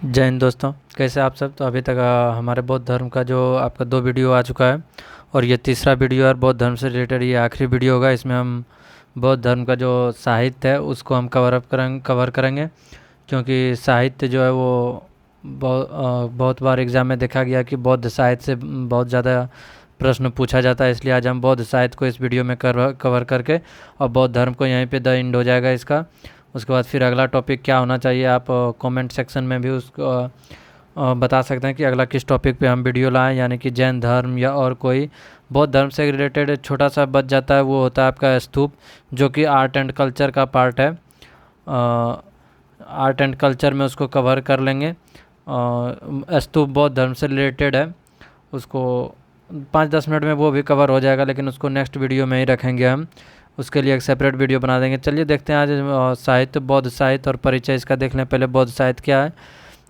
जय हिंद दोस्तों। कैसे आप सब। तो अभी तक हमारे बौद्ध धर्म का जो आपका 2 वीडियो आ चुका है और ये तीसरा वीडियो है बौद्ध धर्म से रिलेटेड। ये आखिरी वीडियो होगा। इसमें हम बौद्ध धर्म का जो साहित्य है उसको हम कवर करेंगे, क्योंकि साहित्य जो है वो बहुत बार एग्जाम में देखा गया कि बौद्ध साहित्य से बहुत ज़्यादा प्रश्न पूछा जाता है। इसलिए आज हम बौद्ध साहित्य को इस वीडियो में कवर करके और बौद्ध धर्म को यहीं पे द एंड हो जाएगा इसका। उसके बाद फिर अगला टॉपिक क्या होना चाहिए, आप कमेंट सेक्शन में भी उसको बता सकते हैं कि अगला किस टॉपिक पे हम वीडियो लाएं, यानी कि जैन धर्म या और कोई बौद्ध धर्म से रिलेटेड छोटा सा बच जाता है, वो होता है आपका स्तूप, जो कि आर्ट एंड कल्चर का पार्ट है। आर्ट एंड कल्चर में उसको कवर कर लेंगे। स्तूप बौद्ध धर्म से रिलेटेड है, उसको 5-10 मिनट में वो भी कवर हो जाएगा, लेकिन उसको नेक्स्ट वीडियो में ही रखेंगे हम। उसके लिए एक सेपरेट वीडियो बना देंगे। चलिए देखते हैं आज साहित्य, बौद्ध साहित्य और परिचय इसका देख लें। पहले बौद्ध साहित्य क्या है।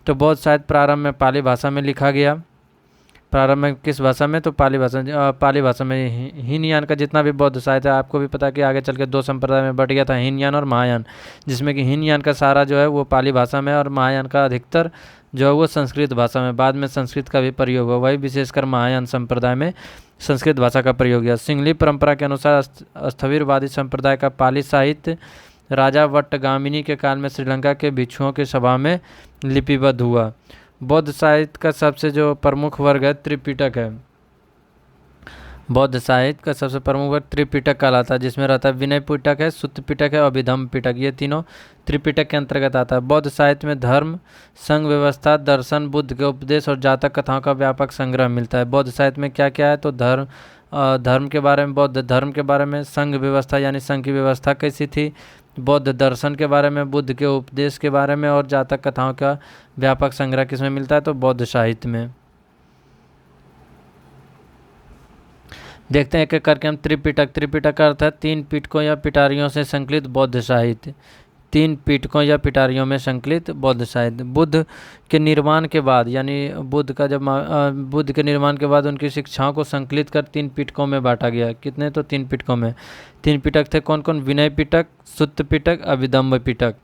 तो बौद्ध साहित्य प्रारंभ में पाली भाषा में लिखा गया। प्रारंभ में किस भाषा में? तो पाली भाषा में। हीनयान का जितना भी बौद्ध साहित्य है, आपको भी पता है कि आगे चल के 2 संप्रदाय में बट गया था, हीनयान और महायान, जिसमें कि हीनयान का सारा जो है वो पाली भाषा में और महायान का अधिकतर जो है वो संस्कृत भाषा में। बाद में संस्कृत का भी प्रयोग हुआ, वही विशेषकर महायान संप्रदाय में संस्कृत भाषा का प्रयोग किया। सिंहली परंपरा के अनुसार स्थविरवादी संप्रदाय का पाली साहित्य राजा वट्टगामिनी के काल में श्रीलंका के भिक्षुओं की सभा में लिपिबद्ध हुआ। बौद्ध साहित्य का सबसे जो प्रमुख वर्ग है त्रिपिटक है। बौद्ध साहित्य का सबसे प्रमुख वर्ग त्रिपिटक कहलाता है, जिसमें रहता है विनय पिटक है, सुत्त पिटक है और अभिधम्म पिटक। ये तीनों त्रिपिटक के अंतर्गत आता है। बौद्ध साहित्य में धर्म, संघ व्यवस्था, दर्शन, बुद्ध के उपदेश और जातक कथाओं का व्यापक संग्रह मिलता है। बौद्ध साहित्य में क्या क्या है? तो धर्म के बारे में, बौद्ध धर्म के बारे में, संघ व्यवस्था यानी संघ की व्यवस्था कैसी थी, बौद्ध दर्शन के बारे में, बुद्ध के उपदेश के बारे में और जातक कथाओं का व्यापक संग्रह किसमें मिलता है? तो बौद्ध साहित्य में। देखते हैं एक एक करके हम। त्रिपिटक का अर्थ है 3 पिटकों या पिटारियों से संकलित बौद्ध साहित्य। 3 पिटकों या पिटारियों में संकलित बौद्ध साहित्य। बुद्ध के निर्माण के बाद, यानी बुद्ध के निर्माण के बाद उनकी शिक्षाओं को संकलित कर 3 पिटकों में बांटा गया। कितने? तो 3 पिटकों में। 3 पिटक थे कौन कौन? विनय पिटक, सुत्त पिटक, अभिधम्म पिटक।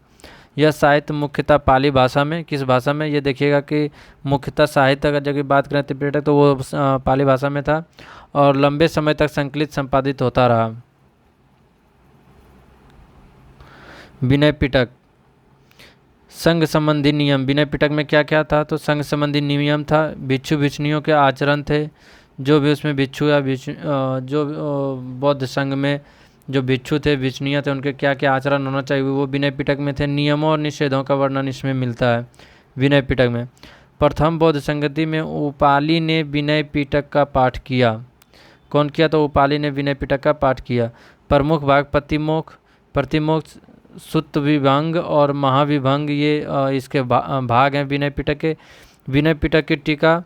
यह साहित्य मुख्यतः पाली भाषा में। किस भाषा में? ये देखिएगा कि मुख्यतः साहित्य अगर जब बात करें त्रिपिटक तो वो पाली भाषा में था और लंबे समय तक संकलित संपादित होता रहा। विनय पिटक, संघ संबंधी नियम। विनय पिटक में क्या क्या था? तो संघ संबंधी नियम था, भिक्षु भिक्षुणियों के आचरण थे, जो भी उसमें भिक्षु या जो बौद्ध संघ में जो भिक्षु थे, भिक्षुणियाँ थे, उनके क्या क्या आचरण होना चाहिए वो विनय पिटक में थे। नियमों और निषेधों का वर्णन इसमें मिलता है विनय पिटक में। प्रथम बौद्ध संगति में उपाली ने विनय पिटक का पाठ किया। कौन किया? तो उपाली ने विनय पिटक का पाठ किया। प्रमुख भाग प्रतिमोक्ष, सुत्त विभंग और महाविभंग, ये इसके भाग हैं विनय पिटक के। विनय पिटक की टीका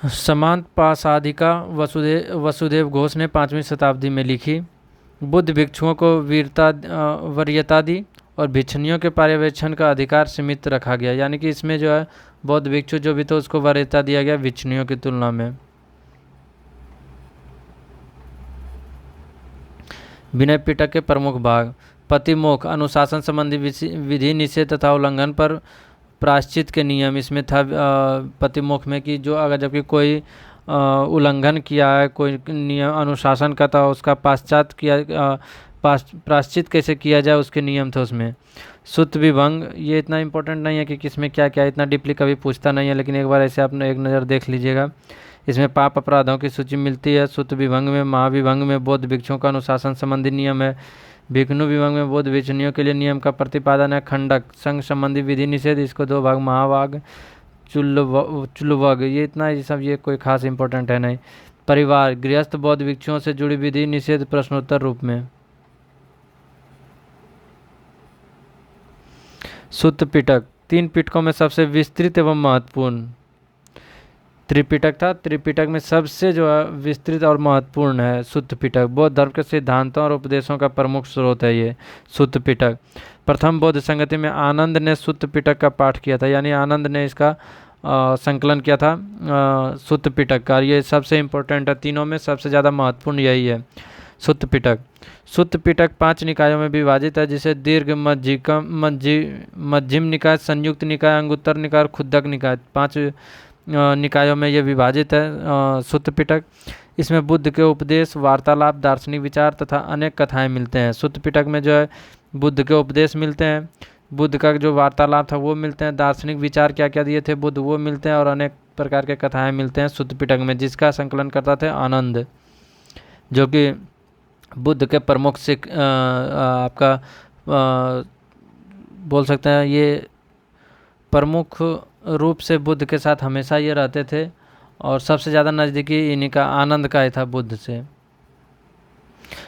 समांत पासादिका वसुदेव घोष ने 5वीं शताब्दी में लिखी। बुद्ध भिक्षुओं को वरीयता दी और भिक्षुणियों के पर्यवेक्षण का अधिकार सीमित रखा गया, यानी कि इसमें जो है बौद्ध भिक्षु जो भी थे उसको वरीयता दिया गया भिक्षुणियों की तुलना में। विनय पिटक के प्रमुख भाग। प्रतिमोक्ष, अनुशासन संबंधी विधि निषेध तथा उल्लंघन पर प्रायश्चित के नियम इसमें था। प्रतिमोक्ष में कि जो अगर जबकि कोई उल्लंघन किया है, कोई नियम अनुशासन का था, उसका प्रायश्चित कैसे किया जाए उसके नियम थे उसमें। सुत्त विभंग, ये इतना इंपॉर्टेंट नहीं है कि किसमें क्या क्या, इतना डीपली कभी पूछता नहीं है, लेकिन एक बार ऐसे आपने एक नज़र देख लीजिएगा। इसमें पाप अपराधों की सूची मिलती है। सुत्त विभंग में, महाविभंग में बौद्ध भिक्षुओं का अनुशासन संबंधी नियम है। भिक्षु विभंग में बौद्ध भिक्षुणियों के लिए नियम का प्रतिपादन है। खंडक, संघ संबंधी विधि निषेध, इसको 2 भाग, महाभाग, चुल्लवग, ये इतना ये सब ये कोई खास इंपॉर्टेंट है नहीं। परिवार, गृहस्थ बौद्ध भिक्षुओं से जुड़ी विधि निषेध प्रश्नोत्तर रूप में। सुत्त पिटक 3 पिटकों में सबसे विस्तृत एवं महत्वपूर्ण त्रिपिटक था। त्रिपिटक में सबसे जो है विस्तृत और महत्वपूर्ण है सुत्त पिटक। बौद्ध धर्म के सिद्धांतों और उपदेशों का प्रमुख स्रोत है ये सुत्त पिटक। प्रथम बौद्ध संगति में आनंद ने सुत्त पिटक का पाठ किया था, यानी आनंद ने इसका संकलन किया था सुत्त पिटक का। ये सबसे इम्पोर्टेंट है, तीनों में सबसे ज़्यादा महत्वपूर्ण यही है। सुत्त पिटक। सुत्त पिटक 5 निकायों में विभाजित है, जिसे दीर्घ, मध्यम निकाय, संयुक्त निकाय, अंगुत्तर निकाय और खुद्दक निकाय, 5 निकायों में ये विभाजित है सुत्त पिटक। इसमें बुद्ध के उपदेश, वार्तालाप, दार्शनिक विचार तथा अनेक कथाएं मिलते हैं। सुत्त पिटक में जो है बुद्ध के उपदेश मिलते हैं, बुद्ध का जो वार्तालाप था वो मिलते हैं, दार्शनिक विचार क्या क्या दिए थे बुद्ध वो मिलते हैं, और अनेक प्रकार के कथाएं मिलते हैं सुत्त पिटक में, जिसका संकलन करता थे आनंद, जो कि बुद्ध के प्रमुख सिख आपका बोल सकते हैं ये प्रमुख रूप से बुद्ध के साथ हमेशा ये रहते थे, और सबसे ज़्यादा नज़दीकी इन्हीं का आनंद का ही था बुद्ध से।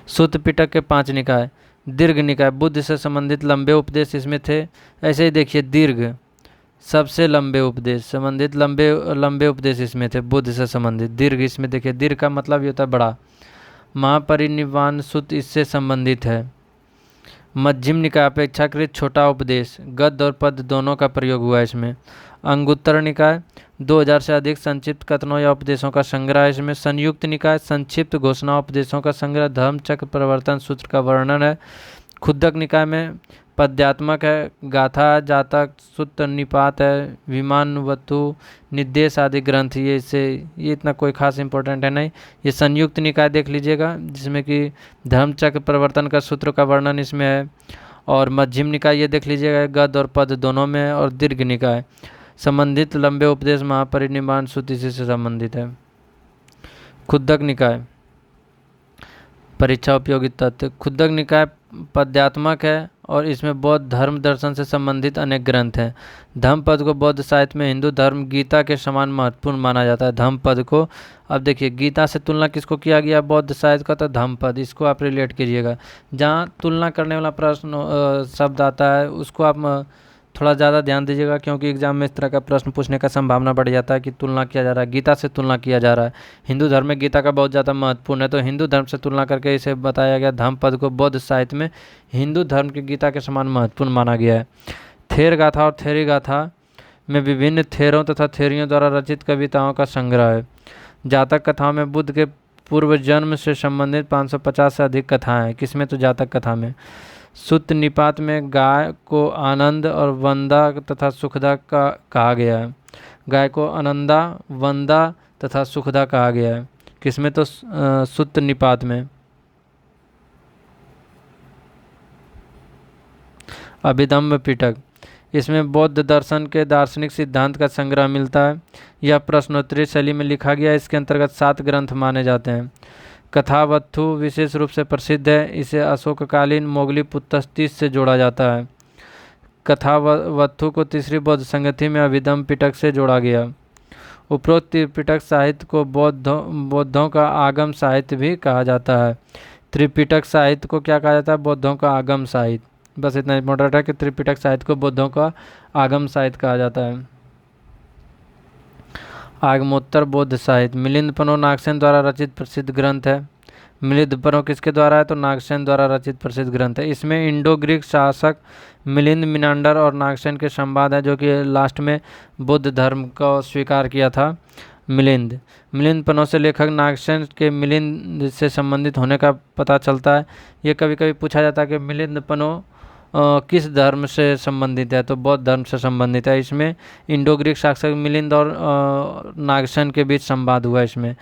सुत्त पिटक के 5 निकाय। दीर्घ निकाय, बुद्ध से संबंधित लंबे उपदेश इसमें थे। ऐसे ही देखिए दीर्घ, सबसे लंबे उपदेश संबंधित लंबे उपदेश इसमें थे बुद्ध से संबंधित। दीर्घ इसमें देखिए, दीर्घ का मतलब ये होता है बड़ा। महापरिनिर्वाण सूत्र इससे संबंधित है। मध्यम निकाय, अपेक्षाकृत छोटा उपदेश, गद्य और पद्य दोनों का प्रयोग हुआ है इसमें। अंगुत्तर निकाय, 2000 से अधिक संक्षिप्त कथनों या उपदेशों का संग्रह है इसमें। संयुक्त निकाय, संक्षिप्त घोषणा उपदेशों का संग्रह, धर्म चक्र प्रवर्तन सूत्र का वर्णन है। खुद्दक निकाय में पद्यात्मक है, गाथा, जातक, सूत्र, निपात है, विमानवतु, निर्देश आदि ग्रंथ। ये इतना कोई खास इंपॉर्टेंट है नहीं। ये संयुक्त निकाय देख लीजिएगा, जिसमें कि धर्म चक्र प्रवर्तन का सूत्र का वर्णन इसमें है। और मध्यम निकाय ये देख लीजिएगा, गद्य और पद दोनों में है। और दीर्घ निकाय संबंधित लंबे उपदेश, महापरिनिर्वाण सूत्र इसी से संबंधित है। खुद्दक निकाय, परीक्षा उपयोगी तथ्य। खुद्दक निकाय पद्यात्मक है और इसमें बौद्ध धर्म दर्शन से संबंधित अनेक ग्रंथ हैं। धम्मपद को बौद्ध साहित्य में हिंदू धर्म गीता के समान महत्वपूर्ण माना जाता है। धम्मपद को, अब देखिए गीता से तुलना किसको किया गया बौद्ध साहित्य का, तो धम्मपद, इसको आप रिलेट कीजिएगा। जहाँ तुलना करने वाला प्रश्न शब्द आता है उसको आप थोड़ा ज़्यादा ध्यान दीजिएगा, क्योंकि एग्जाम में इस तरह का प्रश्न पूछने का संभावना बढ़ जाता है कि तुलना किया जा रहा है, गीता से तुलना किया जा रहा है। हिंदू धर्म में गीता का बहुत ज़्यादा महत्वपूर्ण है, तो हिंदू धर्म से तुलना करके इसे बताया गया। धम्मपद को बौद्ध साहित्य में हिंदू धर्म की गीता के समान महत्वपूर्ण माना गया है। थेर गाथा और थेरी गाथा में विभिन्न थेरों तथा थेरियों द्वारा रचित कविताओं का संग्रह है। जातक कथाओं में बुद्ध के पूर्व जन्म से संबंधित 550 से अधिक कथाएं हैं। किसमें, तो जातक कथा में। सुत्त निपात में गाय को आनंद और वंदा तथा सुखदा का कहा गया है। गाय को आनंदा, वंदा तथा सुखदा कहा गया है। किसमें, तो सुत्त निपात में। अभिधम्म पिटक, इसमें बौद्ध दर्शन के दार्शनिक सिद्धांत का संग्रह मिलता है। यह प्रश्नोत्तरी शैली में लिखा गया है। इसके अंतर्गत 7 ग्रंथ माने जाते हैं। कथावत्थु विशेष रूप से प्रसिद्ध है। इसे अशोककालीन मोगली पुत्तस्तीस से जोड़ा जाता है। कथावत्थु को तीसरी बौद्ध संगति में अभिधम्म पिटक से जोड़ा गया। उपरोक्त त्रिपिटक साहित्य को बौद्धों का आगम साहित्य भी कहा जाता है। त्रिपिटक साहित्य को क्या कहा जाता है, बौद्धों का आगम साहित्य। बस इतना इंपॉर्टेंट है कि त्रिपिटक साहित्य को बौद्धों का आगम साहित्य कहा जाता है। आगमोत्तर बौद्ध साहित्य, मिलिंदपनो नागसेन द्वारा रचित प्रसिद्ध ग्रंथ है। मिलिंदपनो किसके द्वारा है, तो नागसेन द्वारा रचित प्रसिद्ध ग्रंथ है। इसमें इंडो ग्रीक शासक मिलिंद मिनांडर और नागसेन के संवाद है, जो कि लास्ट में बुद्ध धर्म को स्वीकार किया था मिलिंदपनो से लेखक नागसेन के मिलिंद से संबंधित होने का पता चलता है। ये कभी कभी पूछा जाता है कि मिलिंदपनो किस धर्म से संबंधित है, तो बौद्ध धर्म से संबंधित है। इसमें इंडो ग्रीक शासक मिलिंद और नागसेन के बीच संवाद हुआ। इसमें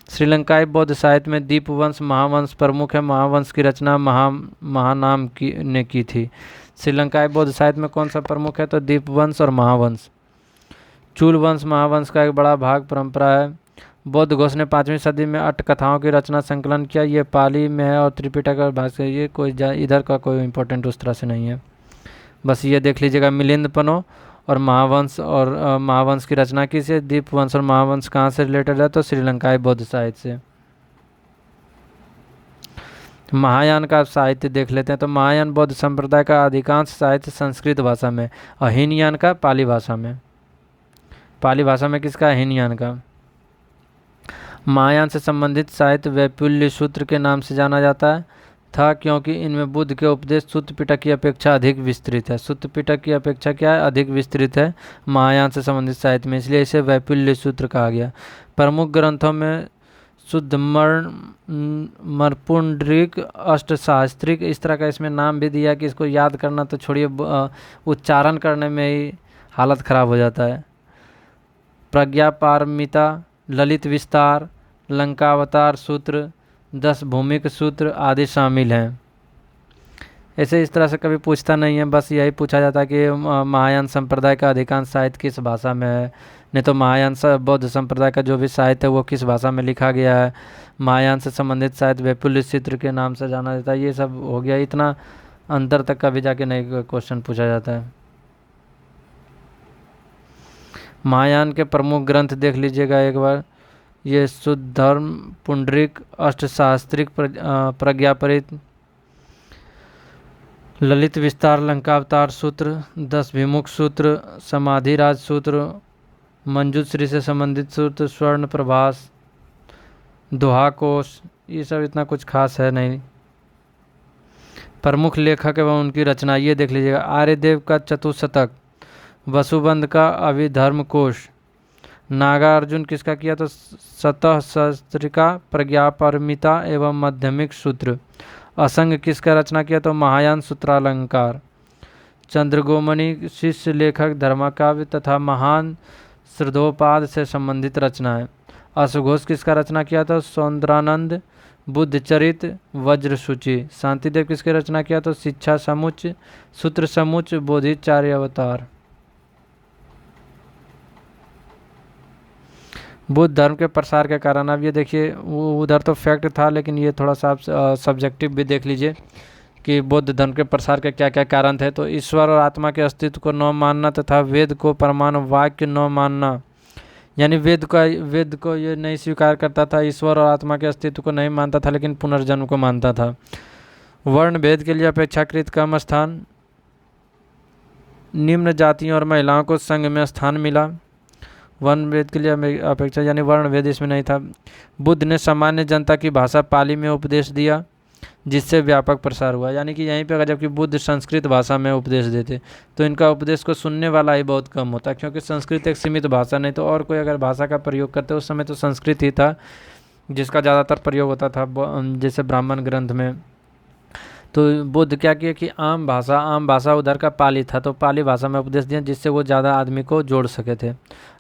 श्रीलंकाई बौद्ध साहित्य में दीपवंश महावंश प्रमुख है। महावंश की रचना महानाम ने की थी। श्रीलंकाई बौद्ध साहित्य में कौन सा प्रमुख है, तो दीपवंश और महावंश। चूल वंश महावंश का एक बड़ा भाग परंपरा है। बौद्ध घोष ने 5वीं सदी में अट्ठ कथाओं की रचना संकलन किया। ये पाली में है और त्रिपिटक और भाष्य, ये कोई इधर का कोई इंपॉर्टेंट उस तरह से नहीं है। बस ये देख लीजिएगा मिलिंदपनो और महावंश की रचना की से। दीपवंश और महावंश कहाँ से रिलेटेड है, तो श्रीलंकाई बौद्ध साहित्य से। महायान का साहित्य देख लेते हैं। तो महायान बौद्ध संप्रदाय का अधिकांश साहित्य संस्कृत भाषा में और हीनयान का पाली भाषा में। पाली भाषा में किसका, हीनयान का। महायान से संबंधित साहित्य वैपुल्य सूत्र के नाम से जाना जाता था, क्योंकि इनमें बुद्ध के उपदेश सुत्त पिटक की अपेक्षा अधिक विस्तृत है। सुत्त पिटक की अपेक्षा क्या है, अधिक विस्तृत है महायान से संबंधित साहित्य में, इसलिए इसे वैपुल्य सूत्र कहा गया। प्रमुख ग्रंथों में शुद्ध मरपुंडरिक, अष्टसहस्त्रिक, इस तरह का इसमें नाम भी दिया कि इसको याद करना तो छोड़िए, उच्चारण करने में ही हालत ख़राब हो जाता है। प्रज्ञापारमिता, ललित विस्तार, लंकावतार सूत्र, 10 भूमिक सूत्र आदि शामिल हैं। ऐसे इस तरह से कभी पूछता नहीं है, बस यही पूछा जाता है कि महायान संप्रदाय का अधिकांश साहित्य किस भाषा में है, नहीं तो महायान बौद्ध संप्रदाय का जो भी साहित्य है वो किस भाषा में लिखा गया है। महायान से संबंधित साहित्य वैपुल्य चित्र के नाम से जाना जाता है। ये सब हो गया, इतना अंतर तक कभी जाके नहीं क्वेश्चन पूछा जाता है। महायान के प्रमुख ग्रंथ देख लीजिएगा एक बार, ये शुद्ध धर्म, पुंडरिक, अष्टशास्त्रिक, प्रज्ञापरित, ललित विस्तार, लंकावतार सूत्र, 10 विमुख सूत्र, समाधिराज सूत्र, मंजूश्री से संबंधित सूत्र, स्वर्ण प्रभास, दोहा कोश, ये सब इतना कुछ खास है नहीं। प्रमुख लेखक एवं उनकी रचना ये देख लीजिएगा, आर्यदेव का चतुशतक, वसुबंध का अभिधर्म कोश, नागार्जुन किसका किया तो शतसहस्त्रिका, प्रज्ञापारमिता एवं माध्यमिक सूत्र, असंग किसका रचना किया तो महायान सूत्रालंकार, चंद्रगोमणि शिष्य लेखक धर्मकाव्य तथा महान श्रद्धोपाद से संबंधित रचना है। अश्वघोष किसका रचना किया तो सौंदरानंद, बुद्धचरित, वज्रसूचि, शांतिदेव किसकी रचना किया तो शिक्षा समुच्च, सूत्र समुच्च, बोधिचार्य अवतार। बुद्ध धर्म के प्रसार के कारण, अब ये देखिए उधर तो फैक्ट था लेकिन ये थोड़ा सा सब्जेक्टिव भी देख लीजिए कि बौद्ध धर्म के प्रसार के क्या क्या कारण थे। तो ईश्वर और आत्मा के अस्तित्व को न मानना तथा वेद को प्रमाण वाक्य न मानना, यानी वेद को ये नहीं स्वीकार करता था, ईश्वर और आत्मा के अस्तित्व को नहीं मानता था लेकिन पुनर्जन्म को मानता था। वर्ण भेद के लिए अपेक्षाकृत कम स्थान, निम्न जातियों और महिलाओं को संघ में स्थान मिला। वर्ण भेद के लिए अपेक्षा, यानी वर्ण भेद इसमें नहीं था। बुद्ध ने सामान्य जनता की भाषा पाली में उपदेश दिया जिससे व्यापक प्रसार हुआ, यानी कि यहीं पे अगर जबकि बुद्ध संस्कृत भाषा में उपदेश देते तो इनका उपदेश को सुनने वाला ही बहुत कम होता, क्योंकि संस्कृत एक सीमित भाषा, नहीं तो और कोई अगर भाषा का प्रयोग करते उस समय तो संस्कृत ही था जिसका ज़्यादातर प्रयोग होता था, जैसे ब्राह्मण ग्रंथ में। तो बुद्ध क्या किया कि आम भाषा उधर का पाली था, तो पाली भाषा में उपदेश दिया जिससे वो ज़्यादा आदमी को जोड़ सके थे।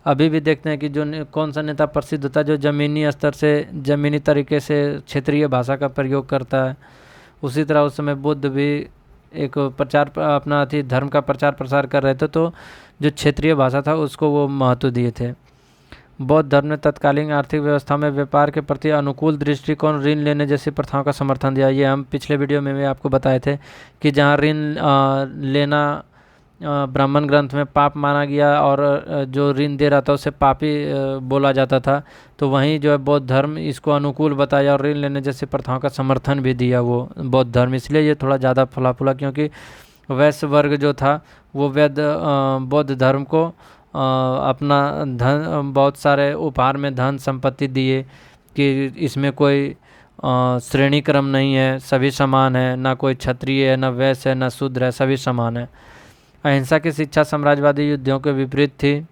अभी भी देखते हैं कि जो कौन सा नेता प्रसिद्ध था जो ज़मीनी स्तर से, ज़मीनी तरीके से क्षेत्रीय भाषा का प्रयोग करता है। उसी तरह उस समय बुद्ध भी एक अपना धर्म का प्रचार प्रसार कर रहे थे, तो जो क्षेत्रीय भाषा था उसको वो महत्व दिए थे। बौद्ध धर्म ने तत्कालीन आर्थिक व्यवस्था में व्यापार के प्रति अनुकूल दृष्टिकोण, ऋण लेने जैसी प्रथाओं का समर्थन दिया। ये हम पिछले वीडियो में भी आपको बताए थे कि जहाँ ऋण लेना ब्राह्मण ग्रंथ में पाप माना गया और जो ऋण दे रहा था उसे पापी बोला जाता था, तो वहीं जो है बौद्ध धर्म इसको अनुकूल बताया और ऋण लेने जैसी प्रथाओं का समर्थन भी दिया वो बौद्ध धर्म। इसलिए ये थोड़ा ज़्यादा फला फूला, क्योंकि वैश्य वर्ग जो था वो बौद्ध धर्म को अपना धन, बहुत सारे उपहार में धन संपत्ति दिए कि इसमें कोई श्रेणी क्रम नहीं है, सभी समान है, ना कोई क्षत्रिय है, ना वैश्य है, ना शूद्र है, सभी समान है। अहिंसा की शिक्षा साम्राज्यवादी युद्धों के विपरीत थी।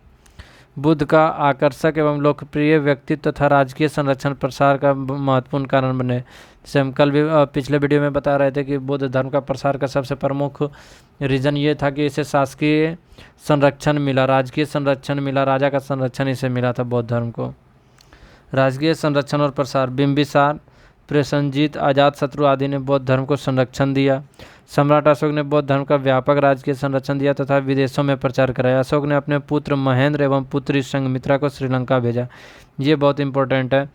बुद्ध का आकर्षक एवं लोकप्रिय व्यक्तित्व तथा राजकीय संरक्षण प्रसार का महत्वपूर्ण कारण बने। जैसे हम कल भी पिछले वीडियो में बता रहे थे कि बुद्ध धर्म का प्रसार का सबसे प्रमुख रीज़न ये था कि इसे शासकीय संरक्षण मिला, राजकीय संरक्षण मिला, राजा का संरक्षण इसे मिला था बौद्ध धर्म को। राजकीय संरक्षण और प्रसार, बिंबिसार, प्रसेनजीत, अजातशत्रु आदि ने बौद्ध धर्म को संरक्षण दिया। सम्राट अशोक ने बौद्ध धर्म का व्यापक राजकीय संरक्षण दिया तथा विदेशों में प्रचार कराया। अशोक ने अपने पुत्र महेंद्र एवं पुत्री संघमित्रा को श्रीलंका भेजा। ये बहुत इंपॉर्टेंट है।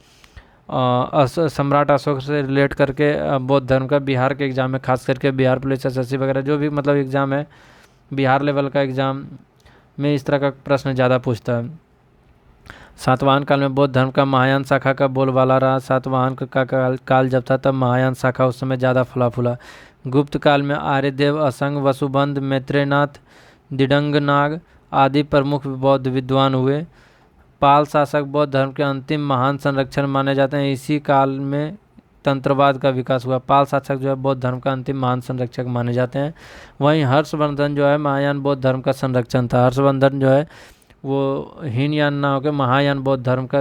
सम्राट अशोक से रिलेट करके बौद्ध धर्म का बिहार के एग्ज़ाम में, खास करके बिहार पुलिस एसएससी वगैरह जो भी मतलब एग्ज़ाम है, बिहार लेवल का एग्ज़ाम में इस तरह का प्रश्न ज़्यादा पूछता है। सातवाहन काल में बौद्ध धर्म का महायान शाखा का बोलबाला रहा। सातवाहन का काल जब था तब महायान शाखा उस समय ज़्यादा फला फूला। गुप्त काल में आर्यदेव, असंग, वसुबंध, मैत्रेयनाथ, दिडंगनाग आदि प्रमुख बौद्ध विद्वान हुए। पाल शासक बौद्ध धर्म के अंतिम महान संरक्षण माने जाते हैं। इसी काल में तंत्रवाद का विकास हुआ। पाल शासक जो है बौद्ध धर्म का अंतिम महान संरक्षक माने जाते हैं। वहीं हर्षवर्धन जो है महायान बौद्ध धर्म का संरक्षण था। हर्षवर्धन जो है वो हीनयान ना होकर महायान बौद्ध धर्म का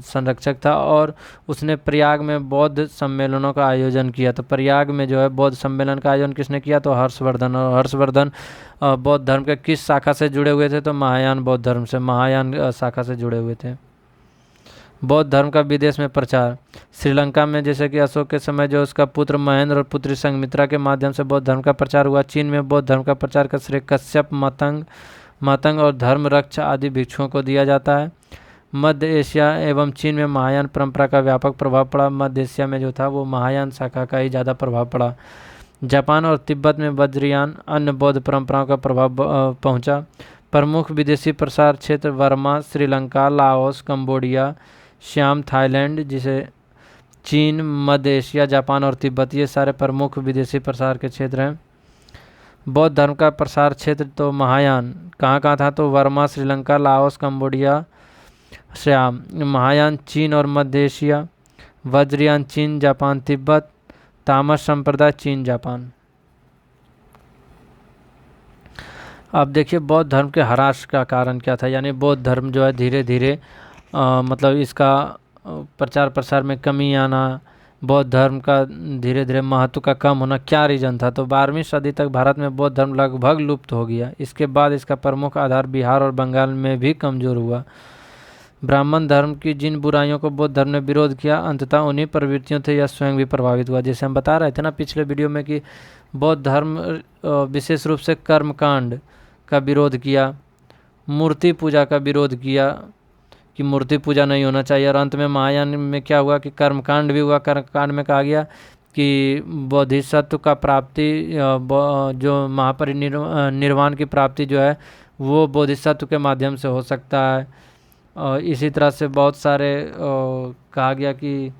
संरक्षक था, और उसने प्रयाग में बौद्ध सम्मेलनों का आयोजन किया। तो प्रयाग में जो है बौद्ध सम्मेलन का आयोजन किसने किया? तो हर्षवर्धन। और हर्षवर्धन बौद्ध धर्म के किस शाखा से जुड़े हुए थे? तो महायान बौद्ध धर्म से, महायान शाखा से जुड़े हुए थे। बौद्ध धर्म का विदेश में प्रचार। श्रीलंका में जैसे कि अशोक के समय जो उसका पुत्र महेंद्र और पुत्री संघमित्रा के माध्यम से बौद्ध धर्म का प्रचार हुआ। चीन में बौद्ध धर्म का प्रचार का श्रेय कश्यप, मतंग और धर्मरक्ष आदि भिक्षुओं को दिया जाता है। मध्य एशिया एवं चीन में महायान परंपरा का व्यापक प्रभाव पड़ा। मध्य एशिया में जो था वो महायान शाखा का ही ज़्यादा प्रभाव पड़ा। जापान और तिब्बत में वज्रयान अन्य बौद्ध परंपराओं का प्रभाव पहुंचा। प्रमुख विदेशी प्रसार क्षेत्र Burma, Sri Lanka, Laos, Cambodia, Shyam, Thailand, जिसे चीन, मध्य एशिया, जापान और तिब्बत, ये सारे प्रमुख विदेशी प्रसार के क्षेत्र हैं। बौद्ध धर्म का प्रसार क्षेत्र तो महायान कहाँ कहाँ था? तो Burma, Sri Lanka, Laos, Cambodia, Shyam. Mahayana चीन और मध्य एशिया। वज्रयान चीन, जापान, तिब्बत। तामस संप्रदाय चीन, जापान। अब देखिए बौद्ध धर्म के ह्रास का कारण क्या था, यानी बौद्ध धर्म जो है धीरे धीरे मतलब इसका प्रचार प्रसार में कमी आना, बौद्ध धर्म का धीरे धीरे महत्व का कम होना, क्या रीजन था? तो 12वीं सदी तक भारत में बौद्ध धर्म लगभग लुप्त हो गया। इसके बाद इसका प्रमुख आधार बिहार और बंगाल में भी कमजोर हुआ। ब्राह्मण धर्म की जिन बुराइयों को बौद्ध धर्म ने विरोध किया, अंततः उन्हीं प्रवृत्तियों से यह स्वयं भी प्रभावित हुआ। जैसे हम बता रहे थे ना पिछले वीडियो में कि बौद्ध धर्म विशेष रूप से कर्मकांड का विरोध किया, मूर्ति पूजा का विरोध किया कि मूर्ति पूजा नहीं होना चाहिए, और अंत में महायान में क्या हुआ कि कर्मकांड भी हुआ। कर्मकांड में कहा गया कि बोधिसत्व का प्राप्ति, जो महापरिनिर्वाण की प्राप्ति जो है वो बोधिसत्व के माध्यम से हो सकता है। इसी तरह से बहुत सारे कहा गया कि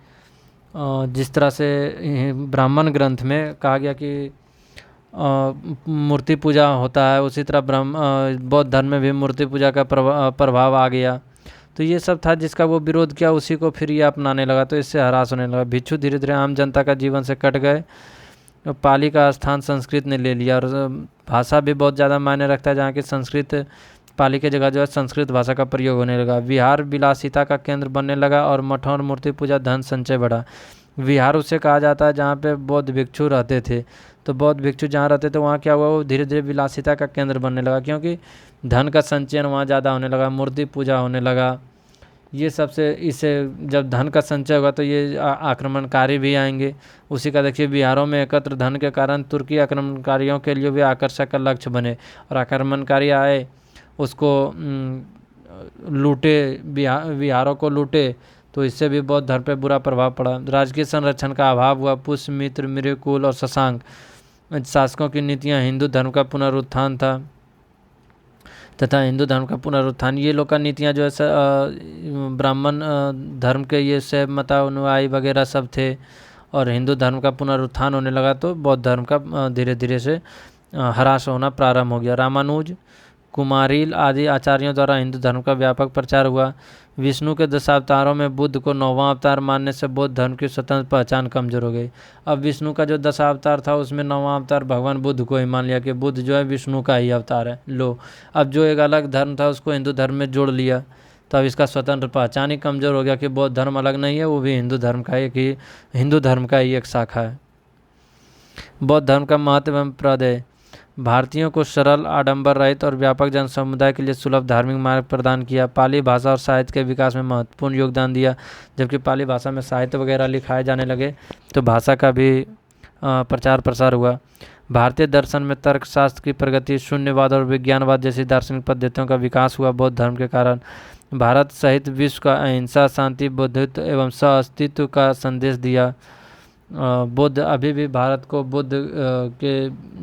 जिस तरह से ब्राह्मण ग्रंथ में कहा गया कि मूर्ति पूजा होता है, उसी तरह बौद्ध धर्म में भी मूर्ति पूजा का प्रभाव आ गया। तो ये सब था जिसका वो विरोध किया, उसी को फिर ये अपनाने लगा, तो इससे ह्रास होने लगा। भिक्षु धीरे धीरे आम जनता का जीवन से कट गए। पाली का स्थान संस्कृत ने ले लिया, और भाषा भी बहुत ज़्यादा मायने रखता है, जहाँ की संस्कृत, पाली की जगह जो है संस्कृत भाषा का प्रयोग होने लगा। विहार विलासिता का केंद्र बनने लगा और मठों और मूर्ति पूजा धन संचय बढ़ा। विहार उसे कहा जाता है जहाँ पे बौद्ध भिक्षु रहते थे। तो बौद्ध भिक्षु जहाँ रहते थे वहाँ क्या हुआ, वो धीरे धीरे विलासिता का केंद्र बनने लगा, क्योंकि धन का संचयन वहाँ ज़्यादा होने लगा, मूर्ति पूजा होने लगा। ये सबसे इससे जब धन का संचय होगा तो ये आक्रमणकारी भी आएंगे। उसी का देखिए बिहारों में एकत्र धन के कारण तुर्की आक्रमणकारियों के लिए भी आकर्षक का लक्ष्य बने, और आक्रमणकारी आए उसको लूटे, बिहारों को लूटे, तो इससे भी बौद्ध धर्म पर बुरा प्रभाव पड़ा। राजकीय संरक्षण का अभाव हुआ। पुष्यमित्र, मृगकुल और शशांक शासकों की नीतियाँ, हिंदू धर्म का पुनरुत्थान था तथा हिंदू धर्म का पुनरुत्थान, ये लोग का नीतियाँ जो है ब्राह्मण धर्म के ये से मतानुयायी वगैरह सब थे, और हिंदू धर्म का पुनरुत्थान होने लगा, तो बौद्ध धर्म का धीरे धीरे से ह्रास होना प्रारंभ हो गया। रामानुज, कुमारिल आदि आचार्यों द्वारा हिंदू धर्म का व्यापक प्रचार हुआ। विष्णु के दशावतारों में बुद्ध को 9वां अवतार मानने से बौद्ध धर्म की स्वतंत्र पहचान कमजोर हो गई। अब विष्णु का जो दशावतार था उसमें 9वां अवतार भगवान बुद्ध को ही मान लिया कि बुद्ध जो है विष्णु का ही अवतार है। लो, अब जो एक अलग धर्म था उसको हिंदू धर्म में जोड़ लिया, तो अब इसका स्वतंत्र पहचान ही कमजोर हो गया कि बौद्ध धर्म अलग नहीं है, वो भी हिंदू धर्म का ही एक शाखा है। बौद्ध धर्म का महत्व एवं प्रदय। भारतीयों को सरल, आडंबर रहित और व्यापक जन समुदाय के लिए सुलभ धार्मिक मार्ग प्रदान किया। पाली भाषा और साहित्य के विकास में महत्वपूर्ण योगदान दिया। जबकि पाली भाषा में साहित्य वगैरह लिखाए जाने लगे तो भाषा का भी प्रचार प्रसार हुआ। भारतीय दर्शन में तर्कशास्त्र की प्रगति, शून्यवाद और विज्ञानवाद जैसी दार्शनिक पद्धतियों का विकास हुआ। बौद्ध धर्म के कारण भारत सहित विश्व का अहिंसा, शांति, बौद्धित्व एवं सह-अस्तित्व का संदेश दिया। बुद्ध, अभी भी भारत को बुद्ध के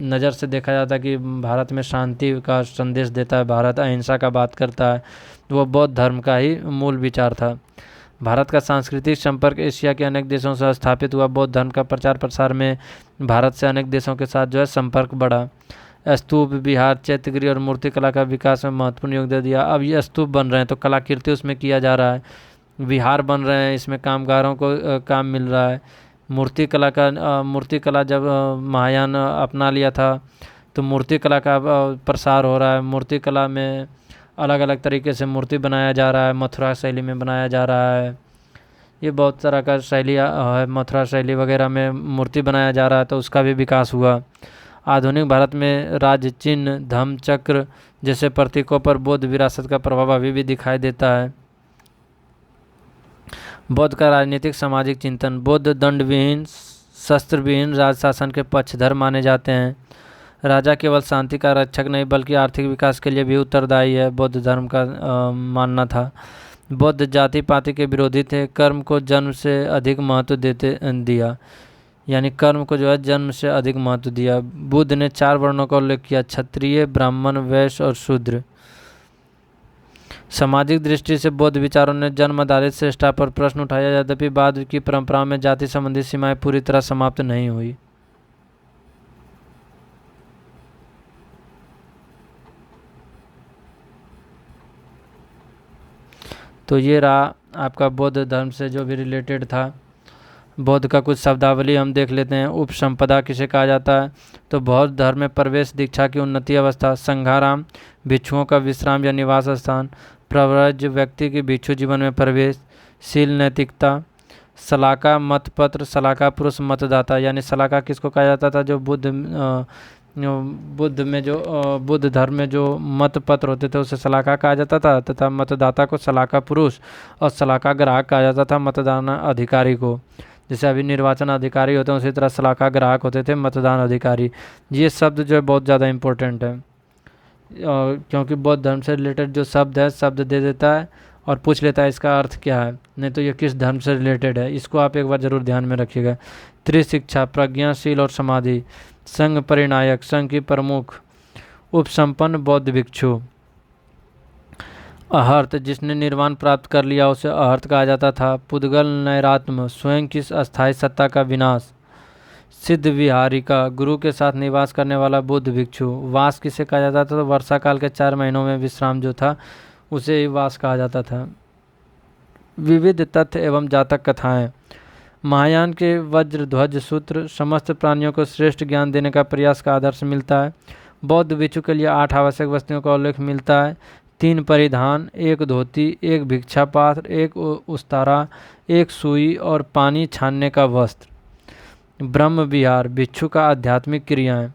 नज़र से देखा जाता है कि भारत में शांति का संदेश देता है, भारत अहिंसा का बात करता है, वो बौद्ध धर्म का ही मूल विचार था। भारत का सांस्कृतिक संपर्क एशिया के अनेक देशों से स्थापित हुआ। बौद्ध धर्म का प्रचार प्रसार में भारत से अनेक देशों के साथ जो है संपर्क बढ़ा। स्तूप, विहार, चैत्यगृह और मूर्तिकला का विकास में महत्वपूर्ण योगदान दिया। अब ये स्तूप बन रहे हैं तो कलाकृति उसमें किया जा रहा है, विहार बन रहे हैं, इसमें कामगारों को काम मिल रहा है। मूर्तिकला जब महायान अपना लिया था तो मूर्तिकला का प्रसार हो रहा है। मूर्तिकला में अलग अलग तरीके से मूर्ति बनाया जा रहा है, मथुरा शैली में बनाया जा रहा है। ये बहुत तरह का शैली है, मथुरा शैली वगैरह में मूर्ति बनाया जा रहा है, तो उसका भी विकास हुआ। आधुनिक भारत में राज चिन्ह, धम्म चक्र जैसे प्रतीकों पर बौद्ध विरासत का प्रभाव अभी भी दिखाई देता है। बौद्ध का राजनीतिक सामाजिक चिंतन। बौद्ध दंडविहीन, शस्त्र विहीन राज शासन के पक्षधर माने जाते हैं। राजा केवल शांति का रक्षक नहीं बल्कि आर्थिक विकास के लिए भी उत्तरदायी है, बौद्ध धर्म का मानना था। बौद्ध जाति पाति के विरोधी थे, कर्म को जन्म से अधिक महत्व दिया, यानी कर्म को जो है जन्म से अधिक महत्व दिया। बुद्ध ने 4 वर्णों का उल्लेख किया, क्षत्रिय, ब्राह्मण, वैश्य और शूद्र। सामाजिक दृष्टि से बौद्ध विचारों ने जन्म आधारित श्रेष्ठता पर प्रश्न उठाया, यद्यपि बाद की परंपराओं में जाति संबंधी सीमाएं पूरी तरह समाप्त नहीं हुई। तो ये रहा आपका बौद्ध धर्म से जो भी रिलेटेड था। बौद्ध का कुछ शब्दावली हम देख लेते हैं। उपसंपदा किसे कहा जाता है? तो बौद्ध धर्म में प्रवेश, दीक्षा की उन्नति अवस्था। संघाराम, भिक्षुओं का विश्राम या निवास स्थान। प्रव्रज, व्यक्ति के भिक्षु जीवन में प्रवेश। शील, नैतिकता। सलाका, मतपत्र, सलाका पुरुष मतदाता, यानी सलाका किसको कहा जाता था? जो बुद्ध धर्म में जो मत पत्र होते थे उसे सलाका कहा जाता था, तथा मतदाता को सलाका पुरुष और सलाका ग्राहक कहा जाता था मतदान अधिकारी को। जैसे अभी निर्वाचन अधिकारी होते हैं उसी तरह सलाका ग्राहक होते थे मतदान अधिकारी। ये शब्द जो है बहुत ज़्यादा इम्पोर्टेंट है, क्योंकि बौद्ध धर्म से रिलेटेड जो शब्द है शब्द दे देता है और पूछ लेता है इसका अर्थ क्या है, नहीं तो ये किस धर्म से रिलेटेड है, इसको आप एक बार ज़रूर ध्यान में रखिएगा। त्रिशिक्षा, प्रज्ञाशील और समाधि। संघ परिनायक, संघ की प्रमुख। उपसंपन्न, बौद्ध भिक्षु। अहर्त, जिसने निर्वाण प्राप्त कर लिया उसे अहर्त कहा जाता था। पुद्गल, नैरात्म, स्वयं की अस्थायी सत्ता का विनाश। सिद्ध विहारिका, गुरु के साथ निवास करने वाला बुद्ध भिक्षु। वास किसे कहा जाता था? तो वर्षा काल के 4 महीनों में विश्राम जो था उसे ही वास कहा जाता था। विविध तथ्य एवं जातक कथाएं। महायान के वज्र ध्वज सूत्र, समस्त प्राणियों को श्रेष्ठ ज्ञान देने का प्रयास का आदर्श मिलता है। बौद्ध भिक्षु के लिए 8 आवश्यक वस्तुओं का उल्लेख मिलता है। 3 परिधान, 1 धोती, 1 भिक्षा पात्र, 1 उस्तारा, 1 सुई और पानी छानने का वस्त्र। ब्रह्म विहार, भिक्षु का आध्यात्मिक क्रियाएं।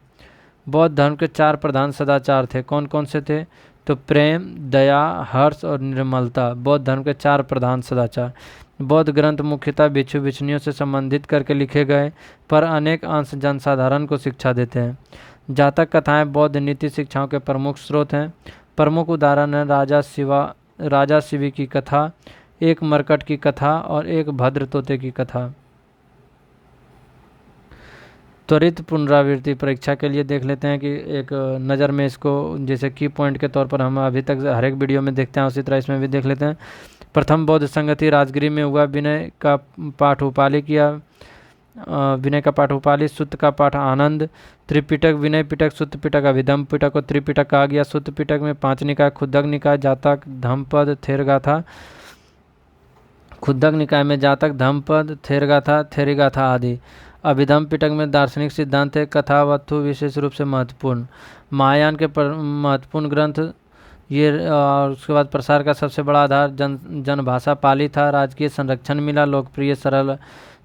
बौद्ध धर्म के 4 प्रधान सदाचार थे। कौन कौन से थे? तो प्रेम, दया, हर्ष और निर्मलता, बौद्ध धर्म के 4 प्रधान सदाचार। बौद्ध ग्रंथ मुख्यतः भिक्षु भिक्षुणियों से संबंधित करके लिखे गए, पर अनेक अंश जनसाधारण को शिक्षा देते हैं। जातक कथाएं बौद्ध नीति शिक्षाओं के प्रमुख स्रोत हैं। प्रमुख उदाहरण है राजा शिवी की कथा, 1 मरकट की कथा और 1 भद्र तोते की कथा। त्वरित पुनरावृत्ति परीक्षा के लिए देख लेते हैं कि एक नज़र में इसको जैसे की पॉइंट के तौर पर हम अभी तक हर एक वीडियो में देखते हैं उसी तरह इसमें भी देख लेते हैं। प्रथम बौद्ध संगति राजगिरी में हुआ। विनय का पाठ उपालि किया। विनय का पाठ उपालि, सुत्त का पाठ आनंद। त्रिपिटक, विनय पिटक, सुत्त पिटक, अभिधम्म पिटक को त्रिपिटक कहा गया। सुत्त पिटक में 5 निकाय, खुद्दक निकाय, जातक, धम्मपद, थेरगाथा। खुद्दक निकाय में जातक, धम्मपद, थेरगाथा, थेरिगाथा आदि। अभिधम्म पिटक में दार्शनिक सिद्धांत है, कथा वस्तु विशेष रूप से महत्वपूर्ण। महायान के महत्वपूर्ण ग्रंथ ये, और उसके बाद प्रसार का सबसे बड़ा आधार जनभाषा पाली था। राजकीय संरक्षण मिला, लोकप्रिय सरल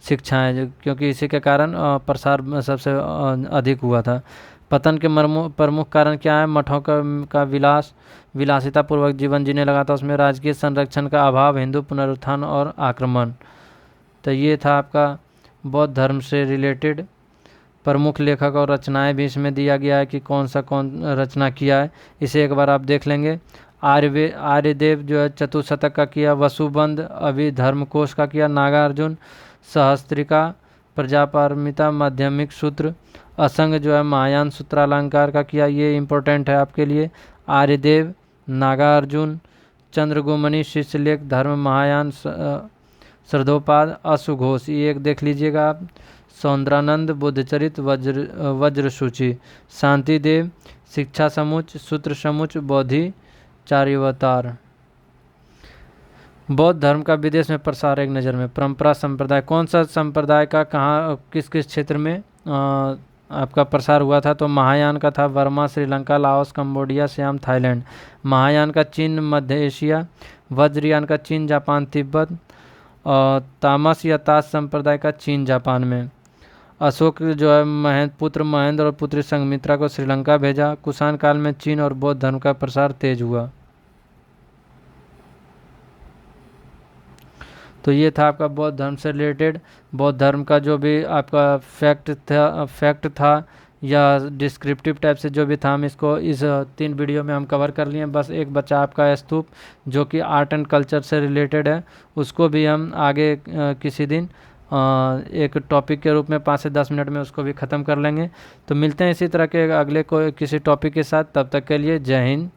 शिक्षाएं, क्योंकि इसी के कारण प्रसार सबसे अधिक हुआ था। पतन के प्रमुख कारण क्या है? मठों का विलासिता पूर्वक जीवन जीने लगा था, उसमें राजकीय संरक्षण का अभाव, हिंदू पुनरुत्थान और आक्रमण। तो ये था आपका बौद्ध धर्म से रिलेटेड। प्रमुख लेखक और रचनाएं भी इसमें दिया गया है कि कौन रचना किया है, इसे एक बार आप देख लेंगे। आर्यदेव जो है चतुशतक का किया। वसुबंध अभिधर्मकोश का किया। नागार्जुन सहस्त्रिका, प्रजापारमिता माध्यमिक सूत्र। असंग जो है महायान सूत्रालंकार का किया, ये इम्पोर्टेंट है आपके लिए। आर्यदेव, नागार्जुन, चंद्रगुमनी शिष्यलेख, धर्म महायान, श्रद्धोपाद, अश्वघोष, ये एक देख लीजिएगा आप। सौंदरानंद, बुद्धचरित, वज्र सूची। शांतिदेव, शिक्षा समुच, सूत्र समुच, बोधि चार्यवतार। बौद्ध धर्म का विदेश में प्रसार एक नज़र में। परंपरा संप्रदाय, कौन सा संप्रदाय का कहाँ किस किस क्षेत्र में आपका प्रसार हुआ था, तो महायान का था Verma Sri Lanka, Laos, Cambodia, SIAM, Thailand. Mahayana का चीन, मध्य एशिया। वज्रयान का चीन, जापान, तिब्बत। और तामस या ताश संप्रदाय का चीन, जापान में। अशोक जो है पुत्र महेंद्र और पुत्री संघमित्रा को श्रीलंका भेजा। कुषाण काल में चीन और बौद्ध धर्म का प्रसार तेज हुआ। तो ये था आपका बौद्ध धर्म से रिलेटेड, बौद्ध धर्म का जो भी आपका फैक्ट था या डिस्क्रिप्टिव टाइप से जो भी था, हम इसको इस 3 वीडियो में हम कवर कर लिए। बस एक बचा आपका स्तूप, जो कि आर्ट एंड कल्चर से रिलेटेड है, उसको भी हम आगे किसी दिन एक टॉपिक के रूप में 5 से 10 मिनट में उसको भी ख़त्म कर लेंगे। तो मिलते हैं इसी तरह के अगले किसी टॉपिक के साथ, तब तक के लिए जय हिंद,